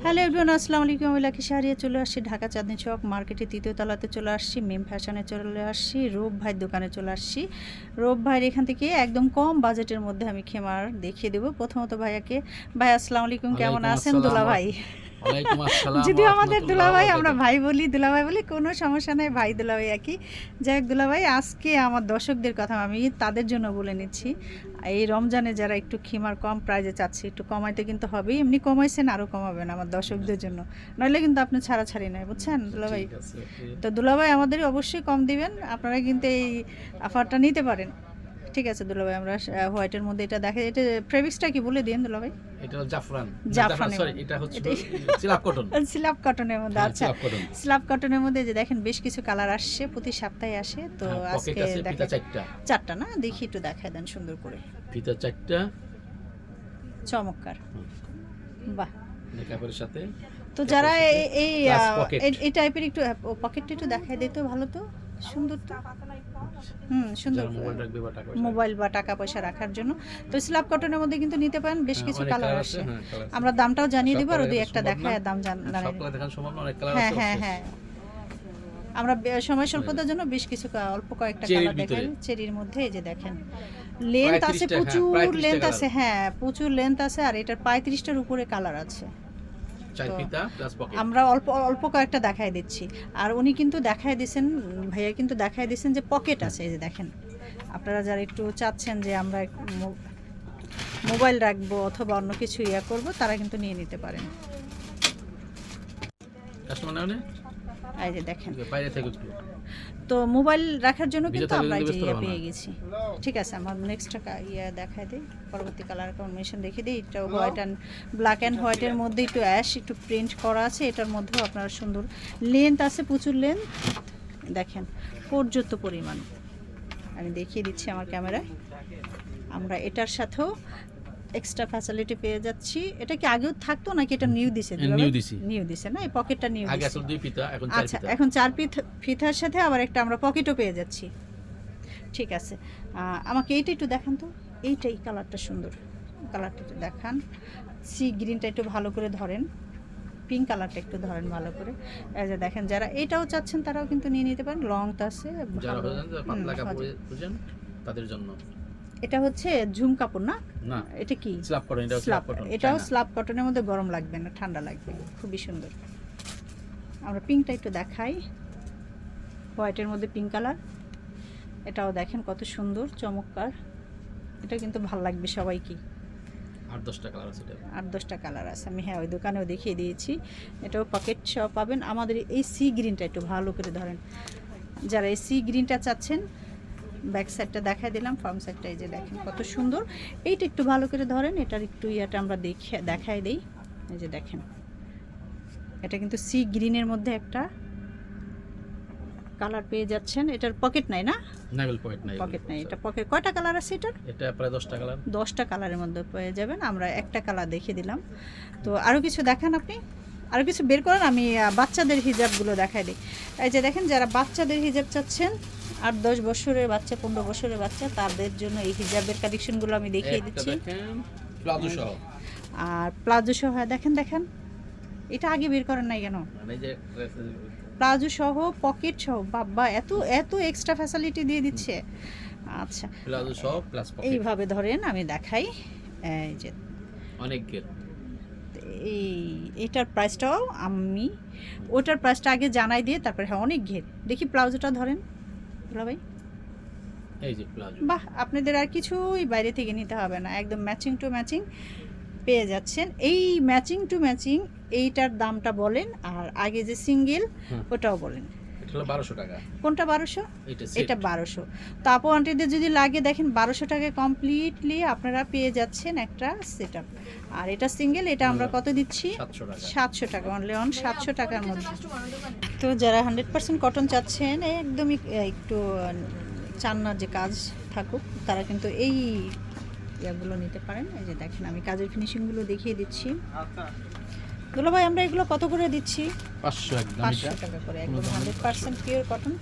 Hello everyone, আসসালামু আলাইকুম। আমি লাকি শাহরিয়া চলে আসছি ঢাকা চাঁদনী চক মার্কেটে ৩য় তলাতে চলে আসছি। মেম ফ্যাশনে চলে আসছি, রূপ ভাইয়ের দোকানে চলে আসছি। রূপ ভাইয়ের এখান থেকে একদম কম বাজেটের মধ্যে আমি খেমার দেখিয়ে দেবো। প্রথমত ভাইয়াকে, ভাই আসসালামু আলাইকুম, কেমন ওয়ালাইকুম আছেন? আসসালাম। দুলা ভাই, ওয়ালাইকুম আসসালাম ওয়া যদিও আমাদের রাহমাতুল্লাহি ওয়া দুলাভাই, আমরা বারাকাতুহু। ভাই বলি, দুলাভাই বলি, কোনো সমস্যা নেই, ভাই দুলাভাই একই। যাই হোক দুলাভাই, আজকে আমার দর্শকদের কথা আমি তাদের জন্য বলে নিচ্ছি। এই রমজানে যারা একটু খিমার কম প্রাইজে চাচ্ছে, একটু কমাইতে কিন্তু হবেই। এমনি কমাইছেন, আরও কমাবেন আমার দর্শকদের জন্য, নইলে কিন্তু আপনি ছাড়াছাড়ি নাই, বুঝছেন দুলাভাই? ঠিক আছে, ওকে। তো দুলাভাই আমাদের অবশ্যই কম দিবেন, আপনারা কিন্তু এই অফারটা নিতে পারেন। ঠিক আছে দুলাভাই, আমরা হোয়াইটের মধ্যে এটা দেখে, এটা ফেব্রিক্সটা কি বলে দিন দুলাভাই? এটা হলো জাফরান। জাফরানের সরি, এটা হচ্ছে সিলাপ কটন। স্ল্যাব কটনের মধ্যে। হ্যাঁ, আচ্ছা, সিলাপ কটন। স্ল্যাব কটনের মধ্যে যে দেখেন বেশ কিছু কালার আসছে, প্রতি সপ্তাহে আসে। তো হ্যাঁ, আজকে পকেট আছে, ফিতা দেখেন চারটা। চারটা না, দেখি একটু দেখায় দেন সুন্দর করে। ফিতা চারটা। চমৎকার, বাহ। মেকআপের সাথে। তো যারা এই Plus pocket। এই টাইপের একটু পকেটটা একটু দেখায় দিত ভালো, তো সুন্দর তো, সুন্দর। যারা মোবাইল রাখবে বা টাকা পয়সা মোবাইল বা টাকা পয়সা রাখার জন্য। তো স্ল্যাব কটনের মধ্যে কিন্তু নিতে পারেন, বেশ হ্যাঁ, কিছু অনেক কালার কালার আসে। হ্যাঁ, কালার আছে। আমরা দামটাও জানিয়ে সব দিব, আর কালার ওই দেখানো একটা সম্ভব দেখায় না। দাম সব জানাই। কালার দেখানো সম্ভব না, অনেক কালার হ্যাঁ আছে হ্যাঁ অবশ্যই। হ্যাঁ, আমরা সময় স্বল্পতার জন্য বেশ কিছু অল্প কয়েকটা চেরির কালার দেখাই। ভিতরে। চেরির মধ্যে এই যে দেখেন, লেন্থ প্রায় আছে 30টা, প্রচুর, প্রায় 30টা লেন্থ কালার। আছে, হ্যাঁ প্রচুর লেন্থ আছে, আর এটার 35টার উপরে কালার আছে। চার তো ফিতা প্লাস পকেট। আমরা অল্প অল্প কয়েকটা দেখাই দিচ্ছি, আর উনি কিন্তু দেখাই দিয়েছেন, ভাইয়া কিন্তু দেখাই দিয়েছেন যে পকেট আছে। এই যে দেখেন, আপনারা যারা একটু চাচ্ছেন যে আমরা মোবাইল রাখবো অথবা অন্য কিছু ইয়া করবো, তারা কিন্তু নিয়ে নিতে পারেন। কাস্টমার না এই যে দেখেন, বাইরে থেকে একটু তো মোবাইল রাখার জন্য ভিজে কিন্তু থাকলে আমরা এই কিন্তু যে ব্যস্ত ইয়া হবো পেয়ে না। গেছি। ঠিক আছে, আমার নেক্সট ইয়া দেখাই দিই, পরবর্তী কালার কম্বিনেশন দেখিয়ে দিই। এটা হোয়াইট অ্যান্ড ব্ল্যাক অ্যান্ড হোয়াইটের মধ্যে একটু অ্যাশ, একটু প্রিন্ট করা আছে। এটার মধ্যেও আপনার সুন্দর লেন্থ আছে, প্রচুর লেন্থ দেখেন, পর্যাপ্ত পরিমাণ। আমি দেখিয়ে দিচ্ছি আমার ক্যামেরায়। আমরা এটার সাথেও এক্সট্রা ফ্যাসিলিটি পেয়ে যাচ্ছি। এটা কি আগেও থাকতো নাকি এটা নিউ দিছে? নিউ দিছি। নিউ দিছে না, এই পকেটটা নিউ আগে দিছে। আসলে দুই ফিতা, এখন চার আচ্ছা, ফিতা। এখন চার ফিতার সাথে আবার একটা আমরা পকেটও পেয়ে যাচ্ছি। ঠিক আছে, আমাকে এইটা একটু দেখান তো, এইটাই কালারটা সুন্দর, কালারটা একটু দেখান। সি গ্রিনটা একটু ভালো করে ধরেন, পিঙ্ক কালারটা একটু ধরেন ভালো করে। এই যে দেখেন, যারা এটাও চাচ্ছেন তারাও কিন্তু নিয়ে নিতে পারেন। লংটা আছে যারা ভালো। হয়ে যান পাতলা কাপড় বুঝেন তাদের জন্য। এটা হচ্ছে ঝুম কাপড় না, না, এটা কি স্ল্যাব কটন। এটাও স্ল্যাব? Slab cotton. এটাও স্ল্যাব কটনের মধ্যে, গরম লাগবে না, ঠান্ডা লাগবে, খুবই সুন্দর। আমরা পিঙ্কটা একটু দেখাই, হোয়াইটের মধ্যে পিঙ্ক কালার। এটাও দেখেন কত সুন্দর, চমৎকার। এটা কিন্তু ভালো লাগবে সবাইকে। 8-10টা কালার আছে এটা। 8-10টা কালার আছে, আমি হ্যাঁ ওই দোকানেও দেখিয়ে দিয়েছি। এটাও পকেট সহ পাবেন। আমাদের এই সি গ্রিনটা একটু ভালো করে ধরেন, যারা এই সি গ্রিনটা চাচ্ছেন। ব্যাক সাইডটা দেখাই দিলাম, ফ্রন্ট সাইডটা এই যে দেখেন কত সুন্দর। এইটা একটু ভালো করে ধরেন, এটার একটু ইয়াটা আমরা দেখাই দিই। এই যে দেখেন, এটা কিন্তু সি গ্রিনের মধ্যে একটা কালার পেয়ে যাচ্ছেন। এটার পকেট নাই না? নাইভেল পকেট নাই। পকেট নাই, এটা পকেট। কয়টা কালার আছে এটার? এটা প্রায় 10টা কালার। 10টা কালারের মধ্যে পেয়ে যাবেন। আমরা একটা কালার দেখিয়ে দিলাম। তো আরও কিছু দেখান আপনি, আরও কিছু বের করেন, আমি বাচ্চাদের হিজাবগুলো দেখাই দিই। এই যে দেখেন, যারা বাচ্চাদের হিজাব চাচ্ছেন, 8-10 বছরের বাচ্চা, 15 বছরের বাচ্চা, তাদের জন্য এই হিজাবের কালেকশনগুলো আমি দেখিয়ে দিচ্ছি। দেখেন প্লাজো সহ। আর প্লাজো সহ, হ্যাঁ দেখেন দেখেন, এটা আগে বের করেন নাই কেন? মানে যে প্লাজো সহ, পকেট সহ, বাবা এত এত এক্সট্রা ফ্যাসিলিটি দিয়ে দিচ্ছে। আচ্ছা, প্লাজো সহ প্লাস পকেট। এইভাবে ধরেন, আমি দেখাই। এই যে অনেক গের। এইটার প্রাইসটাও আমি ওটার প্রাইসটা আগে জানাই দিয়ে তারপরে, হ্যাঁ অনেক ঘের। দেখি প্লাজোটা ধরেন ভাই। এই যে প্লাজো। বাহ, আপনাদের আর কিছুই বাইরে থেকে নিতে হবে না, একদম ম্যাচিং টু ম্যাচিং পেয়ে যাচ্ছেন। এই ম্যাচিং টু ম্যাচিং এইটার দামটা বলেন, আর আগে যে সিঙ্গেল ওটাও বলেন। এটা হলো 1200 টাকা। কোনটা 1200? এটা এটা 1200। তো আপু আন্টিদের যদি লাগে দেখেন, 1200 টাকায় কমপ্লিটলি আপনারা পেয়ে যাচ্ছেন একটা সেট আপ। আর এটা সিঙ্গেল, এটা আমরা কত দিচ্ছি? 700 টাকা। 700 টাকা, অনলি অন 700 টাকার মধ্যে। তো যারা 100% কটন চাচ্ছেন, একদমই একটু চান না যে কাজ থাকুক, তারা কিন্তু এই ইয়াগুলো নিতে পারেন। এই যে দেখেন, আমি কাজের ফিনিশিংগুলো দেখিয়ে দিচ্ছি। দুলা ভাই, আমরা এগুলো কত করে দিচ্ছি? 500 একদম। 500 টাকা করে, একদম 100% পিওর কটন।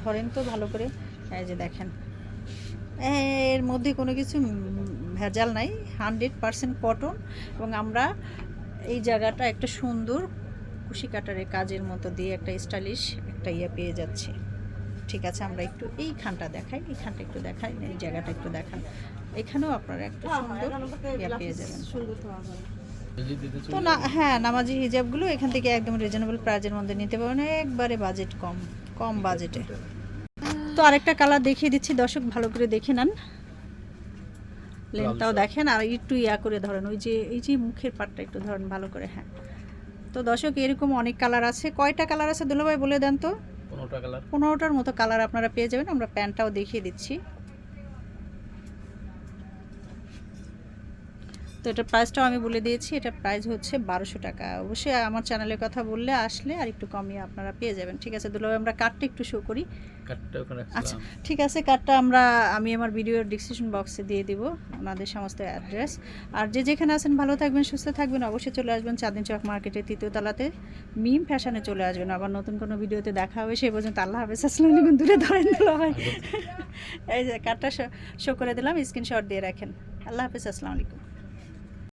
ধরেন তো ভালো করে, এই যে দেখেন, এর মধ্যে কোনো কিছু ভেজাল নাই, 100% কটন। এবং আমরা এই জায়গাটা একটা সুন্দর কুশি কাটারের কাজের মতো দিয়ে একটা স্টাইলিশ একটা পেয়ে যাচ্ছে। ঠিক আছে, আমরা একটু এইখানটা দেখাই, এইখানটা একটু দেখাই, এই জায়গাটা একটু দেখান। এখানেও আপনারা একটা সুন্দর পেয়ে যাবেন। যদি দিতে তো না, হ্যাঁ, নামাজি হিজাবগুলো এখান থেকে একদম রিজনেবল প্রাইজের মধ্যে নিতে পারবেন, একবারে বাজেট কম বাজেটে। তো আরেকটা কালার দেখিয়ে দিচ্ছি দর্শক, ভালো করে দেখে নেন, লেনটাও দেখেন আর একটু করে ধরেন, ওই যে এই যে মুখের পাটটা একটু ধরেন ভালো করে। হ্যাঁ, তো দর্শক এরকম অনেক কালার আছে। কয়টা কালার আছে দুলাভাই বলে দেন তো? 15টা কালার। 15টার মতো কালার আপনারা পেয়ে যাবেন। আমরা প্যান্টটাও দেখিয়ে দিচ্ছি। তো এটার প্রাইসটাও আমি বলে দিয়েছি, এটার প্রাইস হচ্ছে 1200 টাকা। অবশ্যই আমার চ্যানেলের কথা বললে আসলে আর একটু কমিয়ে আপনারা পেয়ে যাবেন। ঠিক আছে দুলাভাই, আমরা কার্ডটা একটু শো করি। কাটটা ওখানে আচ্ছা, রাখছিলাম। ঠিক আছে, কার্ডটা আমি আমার ভিডিওর ডিসক্রিপশন বক্সে দিয়ে দিব ওনাদের সমস্ত অ্যাড্রেস। আর যে যেখানে আছেন ভালো থাকবেন, সুস্থ থাকবেন। অবশ্যই চলে আসবেন চাঁদনী চক মার্কেটের 3য় তলাতে মিম ফ্যাশনে চলে আসবেন। আবার নতুন কোনো ভিডিওতে দেখা হবে, সেই পর্যন্ত আল্লাহ হাফেজ, আসসালামু আলাইকুম। দূরে ধরেন দুলাভাই। এই যে কার্ডটা শো করে দিলাম, স্ক্রিনশট দিয়ে রাখেন। আল্লাহ হাফেজ, আসসালামু আলাইকুম।